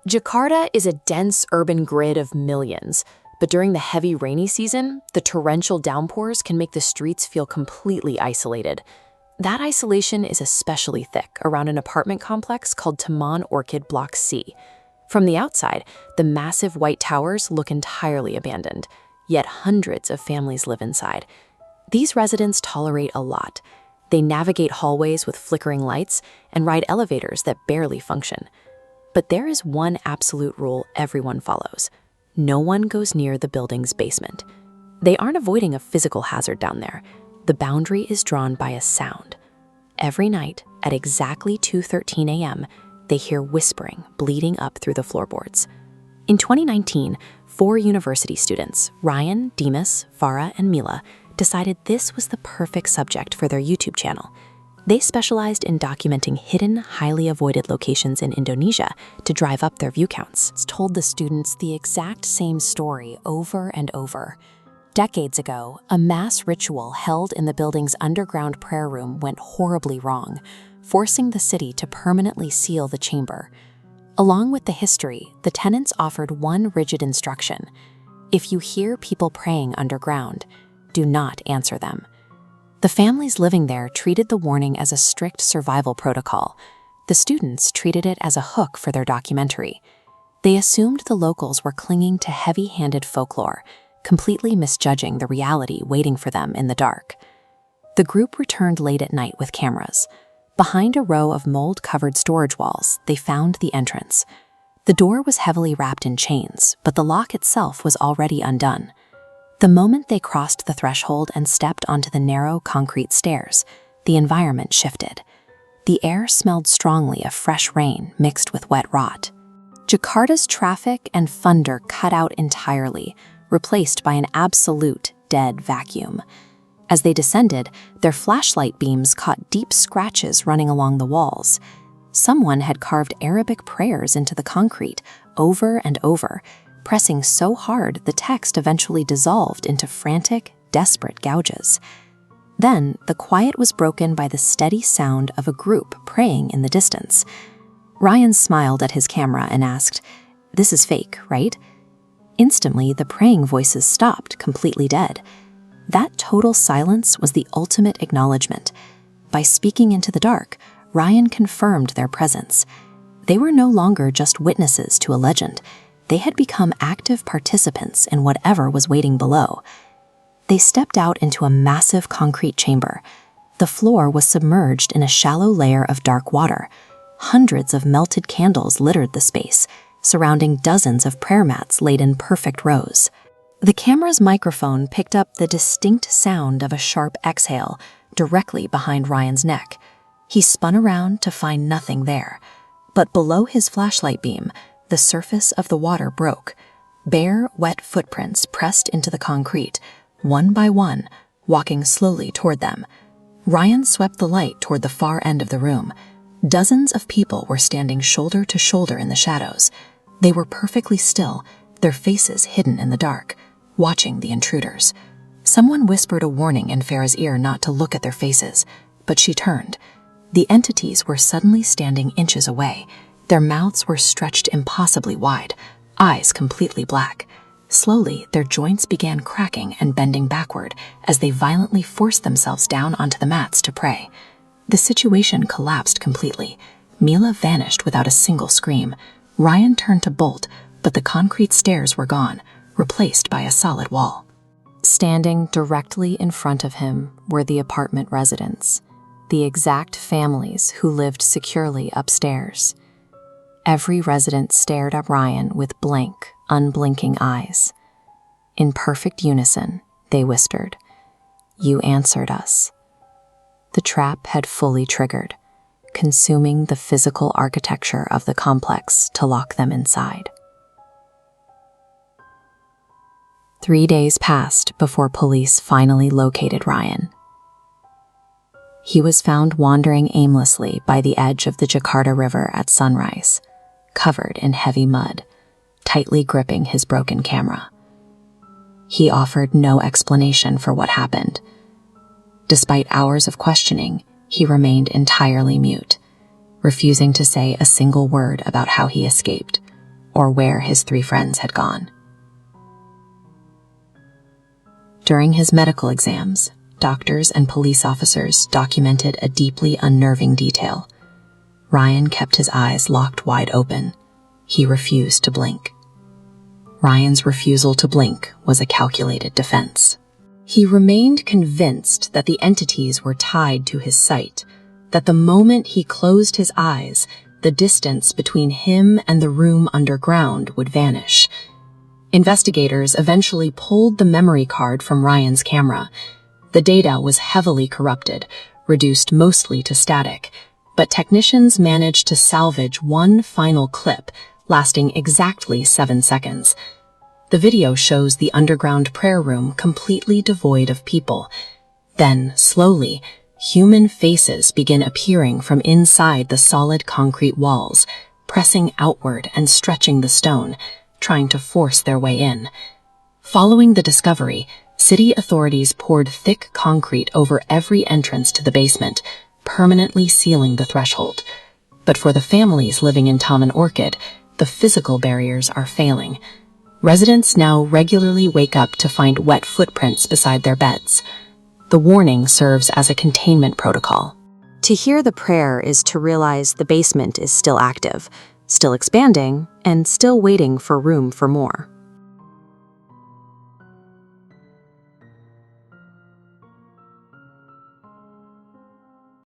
Jakarta is a dense urban grid of millions, but during the heavy rainy season, the torrential downpours can make the streets feel completely isolated. That isolation is especially thick around an apartment complex called Taman Orchid Block C. From the outside, the massive white towers look entirely abandoned, yet hundreds of families live inside. These residents tolerate a lot. They navigate hallways with flickering lights and ride elevators that barely function. But there is one absolute rule everyone follows. No one goes near the building's basement. They aren't avoiding a physical hazard down there. The boundary is drawn by a sound. Every night at exactly 2:13 a.m., they hear whispering bleeding up through the floorboards. In 2019, 4 university students, Ryan, Demas, Farah, and Mila, decided this was the perfect subject for their YouTube channel. They specialized in documenting hidden, highly avoided locations in Indonesia to drive up their view counts. It's told the students the exact same story over and over. Decades ago, a mass ritual held in the building's underground prayer room went horribly wrong, forcing the city to permanently seal the chamber. Along with the history, the tenants offered one rigid instruction: if you hear people praying underground, do not answer them. The families living there treated the warning as a strict survival protocol. The students treated it as a hook for their documentary. They assumed the locals were clinging to heavy-handed folklore, completely misjudging the reality waiting for them in the dark. The group returned late at night with cameras. Behind a row of mold-covered storage walls, they found the entrance. The door was heavily wrapped in chains, but the lock itself was already undone. The moment they crossed the threshold and stepped onto the narrow concrete stairs, the environment shifted. The air smelled strongly of fresh rain mixed with wet rot. Jakarta's traffic and thunder cut out entirely, replaced by an absolute dead vacuum. As they descended, their flashlight beams caught deep scratches running along the walls. Someone had carved Arabic prayers into the concrete over and over, pressing so hard the text eventually dissolved into frantic, desperate gouges. Then, the quiet was broken by the steady sound of a group praying in the distance. Ryan smiled at his camera and asked, "This is fake, right?" Instantly, the praying voices stopped, completely dead. That total silence was the ultimate acknowledgement. By speaking into the dark, Ryan confirmed their presence. They were no longer just witnesses to a legend. They had become active participants in whatever was waiting below. They stepped out into a massive concrete chamber. The floor was submerged in a shallow layer of dark water. Hundreds of melted candles littered the space, surrounding dozens of prayer mats laid in perfect rows. The camera's microphone picked up the distinct sound of a sharp exhale directly behind Ryan's neck. He spun around to find nothing there. But below his flashlight beam, the surface of the water broke. Bare, wet footprints pressed into the concrete, one by one, walking slowly toward them. Ryan swept the light toward the far end of the room. Dozens of people were standing shoulder to shoulder in the shadows. They were perfectly still, their faces hidden in the dark, watching the intruders. Someone whispered a warning in Farah's ear not to look at their faces, but she turned. The entities were suddenly standing inches away. Their mouths were stretched impossibly wide, eyes completely black. Slowly, their joints began cracking and bending backward as they violently forced themselves down onto the mats to pray. The situation collapsed completely. Mila vanished without a single scream. Ryan turned to bolt, but the concrete stairs were gone, replaced by a solid wall. Standing directly in front of him were the apartment residents, the exact families who lived securely upstairs. Every resident stared at Ryan with blank, unblinking eyes. In perfect unison, they whispered, "You answered us." The trap had fully triggered, consuming the physical architecture of the complex to lock them inside. 3 days passed before police finally located Ryan. He was found wandering aimlessly by the edge of the Jakarta River at sunrise, covered in heavy mud, tightly gripping his broken camera. He offered no explanation for what happened. Despite hours of questioning, he remained entirely mute, refusing to say a single word about how he escaped. or where his 3 friends had gone. During his medical exams, doctors and police officers documented a deeply unnerving detail. Ryan kept his eyes locked wide open. He refused to blink. Ryan's refusal to blink was a calculated defense. He remained convinced that the entities were tied to his sight, that the moment he closed his eyes, the distance between him and the room underground would vanish. Investigators eventually pulled the memory card from Ryan's camera. The data was heavily corrupted, reduced mostly to static, but technicians managed to salvage one final clip, lasting exactly 7 seconds. The video shows the underground prayer room completely devoid of people. Then, slowly, human faces begin appearing from inside the solid concrete walls, pressing outward and stretching the stone, trying to force their way in. Following the discovery, city authorities poured thick concrete over every entrance to the basement, permanently sealing the threshold. But for the families living in Taman Orchid, the physical barriers are failing. Residents now regularly wake up to find wet footprints beside their beds. The warning serves as a containment protocol. To hear the prayer is to realize the basement is still active, still expanding, and still waiting for room for more.